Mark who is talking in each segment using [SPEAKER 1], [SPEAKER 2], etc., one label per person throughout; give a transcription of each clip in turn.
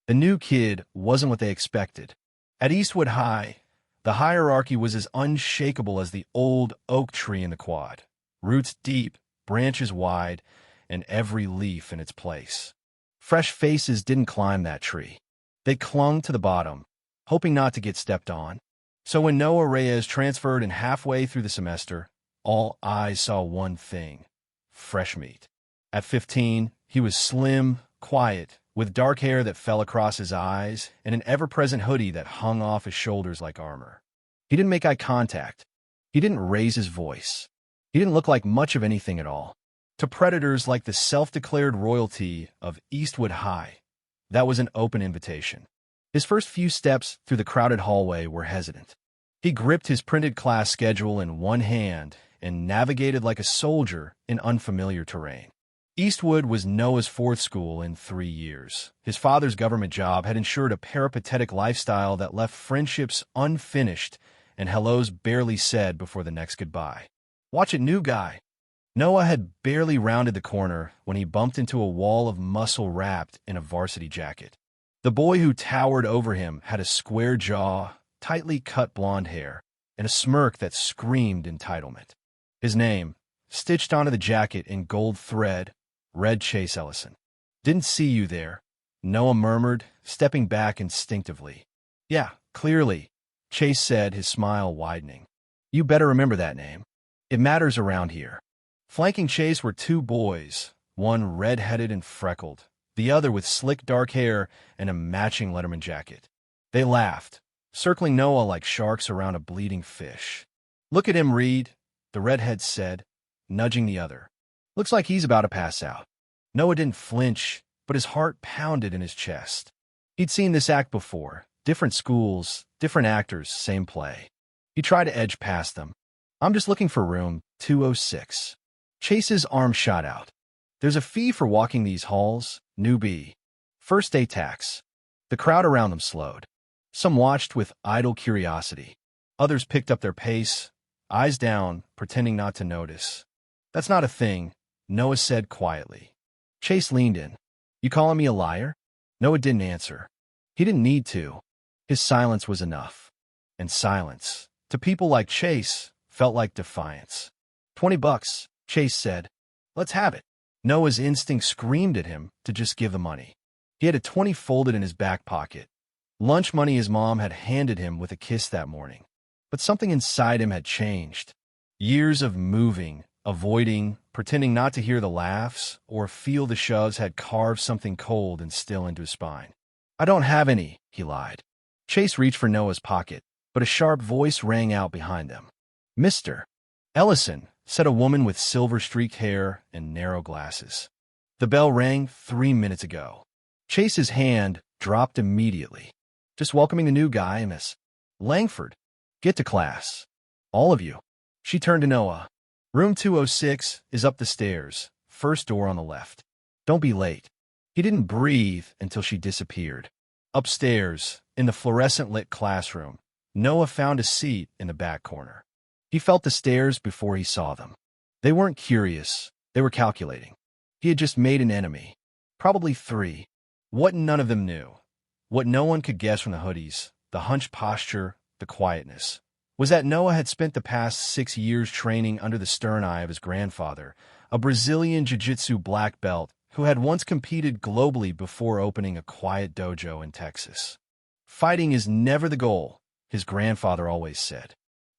[SPEAKER 1] The new kid wasn't what they expected. At Eastwood High, the hierarchy was as unshakable as the old oak tree in the quad. Roots deep, branches wide, and every leaf in its place. Fresh faces didn't climb that tree. They clung to the bottom, hoping not to get stepped on. So when Noah Reyes transferred and halfway through the semester, all eyes saw one thing: fresh meat. At 15, he was slim, quiet, with dark hair that fell across his eyes and an ever-present hoodie that hung off his shoulders like armor. He didn't make eye contact. He didn't raise his voice. He didn't look like much of anything at all. To predators like the self-declared royalty of Eastwood High, that was an open invitation. His first few steps through the crowded hallway were hesitant. He gripped his printed class schedule in one hand and navigated like a soldier in unfamiliar terrain. Eastwood was Noah's fourth school in 3 years. His father's government job had ensured a peripatetic lifestyle that left friendships unfinished and hellos barely said before the next goodbye. "Watch it, new guy." Noah had barely rounded the corner when he bumped into a wall of muscle wrapped in a varsity jacket. The boy who towered over him had a square jaw, tightly cut blonde hair, and a smirk that screamed entitlement. His name, stitched onto the jacket in gold thread, read Chase Ellison. "Didn't see you there," Noah murmured, stepping back instinctively. "Yeah, clearly," Chase said, his smile widening. "You better remember that name. It matters around here." Flanking Chase were two boys, one red-headed and freckled, the other with slick dark hair and a matching Letterman jacket. They laughed, circling Noah like sharks around a bleeding fish. "Look at him, Reed," the redhead said, nudging the other. "Looks like he's about to pass out." Noah didn't flinch, but his heart pounded in his chest. He'd seen this act before. Different schools, different actors, same play. He tried to edge past them. "I'm just looking for room 206. Chase's arm shot out. "There's a fee for walking these halls, newbie. First day tax." The crowd around them slowed. Some watched with idle curiosity. Others picked up their pace, eyes down, pretending not to notice. "That's not a thing," Noah said quietly. Chase leaned in. "You calling me a liar?" Noah didn't answer. He didn't need to. His silence was enough. And silence, to people like Chase, felt like defiance. $20, Chase said. "Let's have it." Noah's instinct screamed at him to just give the money. He had a 20 folded in his back pocket. Lunch money his mom had handed him with a kiss that morning. But something inside him had changed. Years of moving, avoiding, pretending not to hear the laughs or feel the shoves had carved something cold and still into his spine. "I don't have any," he lied. Chase reached for Noah's pocket, but a sharp voice rang out behind them. "Mr. Ellison," said a woman with silver-streaked hair and narrow glasses. "The bell rang 3 minutes ago." Chase's hand dropped immediately. "Just welcoming the new guy, Miss Langford. Get to class. All of you." She turned to Noah. "Room 206 is up the stairs, first door on the left. Don't be late." He didn't breathe until she disappeared. Upstairs, in the fluorescent-lit classroom, Noah found a seat in the back corner. He felt the stairs before he saw them. They weren't curious, they were calculating. He had just made an enemy. Probably 3. What none of them knew, what no one could guess from the hoodies, the hunched posture, the quietness, was that Noah had spent the past 6 years training under the stern eye of his grandfather, a Brazilian jiu-jitsu black belt who had once competed globally before opening a quiet dojo in Texas. "Fighting is never the goal," his grandfather always said.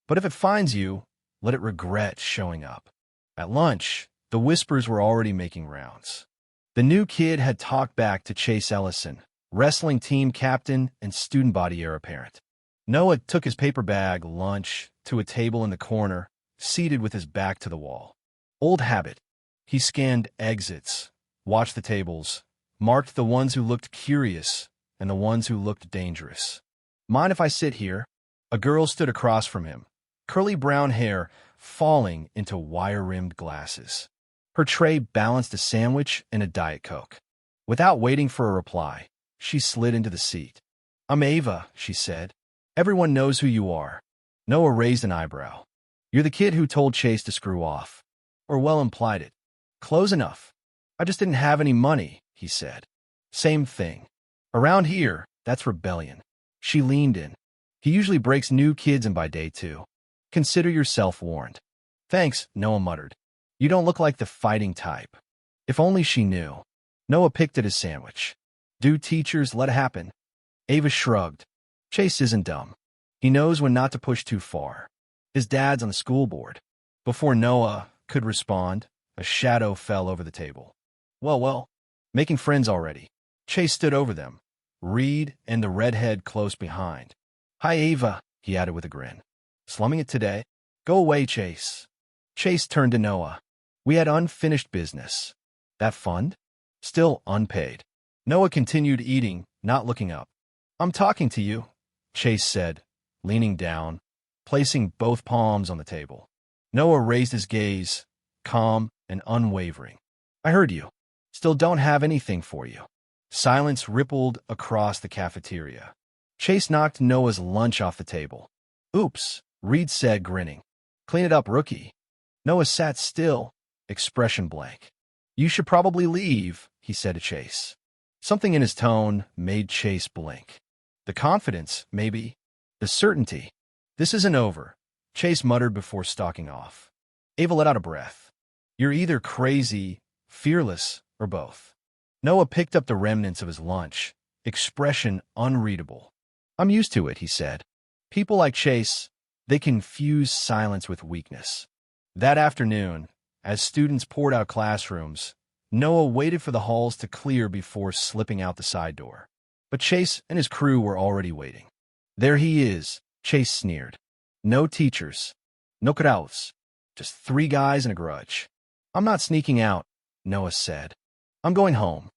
[SPEAKER 1] "But if it finds you, let it regret showing up." At lunch, the whispers were already making rounds. The new kid had talked back to Chase Ellison, wrestling team captain and student body heir apparent. Noah took his paper bag, lunch, to a table in the corner, seated with his back to the wall. Old habit. He scanned exits, watched the tables, marked the ones who looked curious and the ones who looked dangerous. "Mind if I sit here?" A girl stood across from him, curly brown hair falling into wire-rimmed glasses. Her tray balanced a sandwich and a Diet Coke. Without waiting for a reply, she slid into the seat. "I'm Ava," she said. "Everyone knows who you are." Noah raised an eyebrow. "You're the kid who told Chase to screw off." Or well implied it. "Close enough." "I just didn't have any money," he said. "Same thing." Around here, that's rebellion. She leaned in. He usually breaks new kids in by day 2. Consider yourself warned. Thanks, Noah muttered. You don't look like the fighting type. If only she knew. Noah picked at his sandwich. Do teachers let it happen? Ava shrugged. Chase isn't dumb. He knows when not to push too far. His dad's on the school board. Before Noah could respond, a shadow fell over the table. Well, making friends already. Chase stood over them, Reed and the redhead close behind. Hi, Ava, he added with a grin. Slumming it today? Go away, Chase. Chase turned to Noah. We had unfinished business. That fund? Still unpaid. Noah continued eating, not looking up. I'm talking to you, Chase said, leaning down, placing both palms on the table. Noah raised his gaze, calm and unwavering. I heard you. Still don't have anything for you. Silence rippled across the cafeteria. Chase knocked Noah's lunch off the table. Oops, Reed said, grinning. Clean it up, rookie. Noah sat still, expression blank. You should probably leave, he said to Chase. Something in his tone made Chase blink. The confidence, maybe. The certainty. This isn't over, Chase muttered before stalking off. Ava let out a breath. You're either crazy, fearless, or both. Noah picked up the remnants of his lunch, expression unreadable. I'm used to it, he said. People like Chase, they confuse silence with weakness. That afternoon, as students poured out classrooms, Noah waited for the halls to clear before slipping out the side door. But Chase and his crew were already waiting. There he is, Chase sneered. No teachers, no crowds, just 3 guys and a grudge. I'm not sneaking out, Noah said. I'm going home.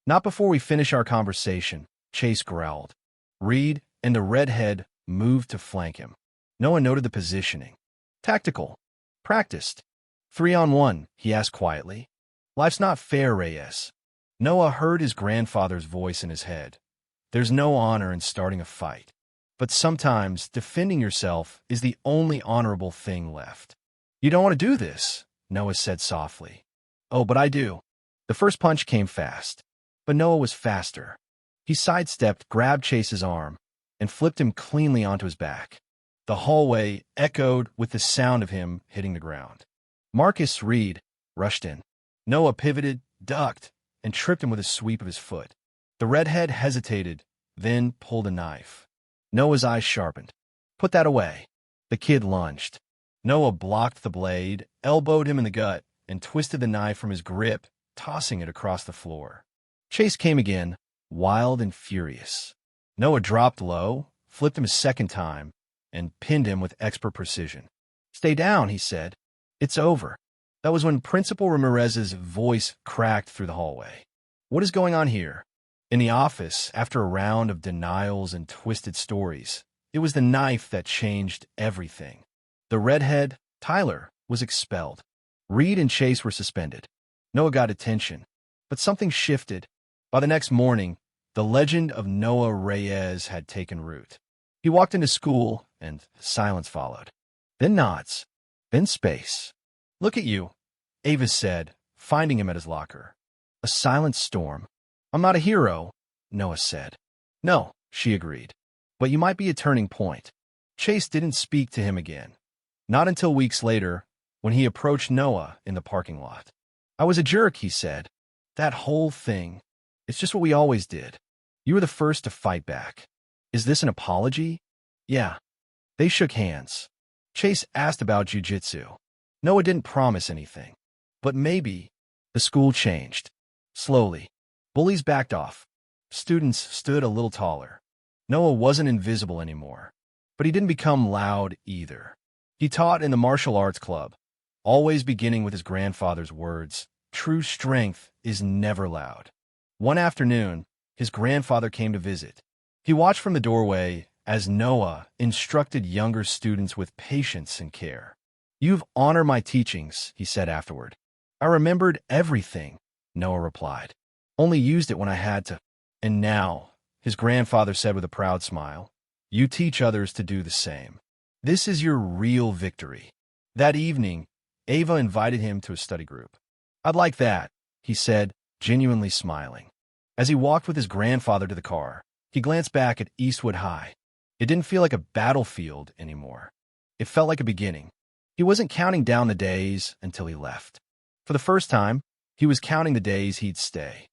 [SPEAKER 1] Not before we finish our conversation, Chase growled. Reed and the redhead moved to flank him. Noah noted the positioning. Tactical. Practiced. 3-on-1, he asked quietly. Life's not fair, Reyes. Noah heard his grandfather's voice in his head. There's no honor in starting a fight. But sometimes defending yourself is the only honorable thing left. You don't want to do this, Noah said softly. Oh, but I do. The first punch came fast. But Noah was faster. He sidestepped, grabbed Chase's arm, and flipped him cleanly onto his back. The hallway echoed with the sound of him hitting the ground. Marcus Reed rushed in. Noah pivoted, ducked, and tripped him with a sweep of his foot. The redhead hesitated, then pulled a knife. Noah's eyes sharpened. Put that away. The kid lunged. Noah blocked the blade, elbowed him in the gut, and twisted the knife from his grip, tossing it across the floor. Chase came again, wild and furious. Noah dropped low, flipped him a second time, and pinned him with expert precision. Stay down, he said. It's over. That was when Principal Ramirez's voice cracked through the hallway. What is going on here? In the office, after a round of denials and twisted stories, it was the knife that changed everything. The redhead, Tyler, was expelled. Reed and Chase were suspended. Noah got attention, but something shifted. By the next morning, the legend of Noah Reyes had taken root. He walked into school, and silence followed. Then nods. Then space. Look at you, Ava said, finding him at his locker. A silent storm. I'm not a hero, Noah said. No, she agreed. But you might be a turning point. Chase didn't speak to him again. Not until weeks later, when he approached Noah in the parking lot. I was a jerk, he said. That whole thing. It's just what we always did. You were the first to fight back. Is this an apology? Yeah. They shook hands. Chase asked about jiu-jitsu. Noah didn't promise anything. But maybe. The school changed. Slowly. Bullies backed off. Students stood a little taller. Noah wasn't invisible anymore. But he didn't become loud either. He taught in the martial arts club, always beginning with his grandfather's words, true strength is never loud. One afternoon, his grandfather came to visit. He watched from the doorway as Noah instructed younger students with patience and care. You've honored my teachings, he said afterward. I remembered everything, Noah replied. Only used it when I had to. And now, his grandfather said with a proud smile, you teach others to do the same. This is your real victory. That evening, Ava invited him to a study group. I'd like that, he said, genuinely smiling. As he walked with his grandfather to the car, he glanced back at Eastwood High. It didn't feel like a battlefield anymore. It felt like a beginning. He wasn't counting down the days until he left. For the first time, he was counting the days he'd stay.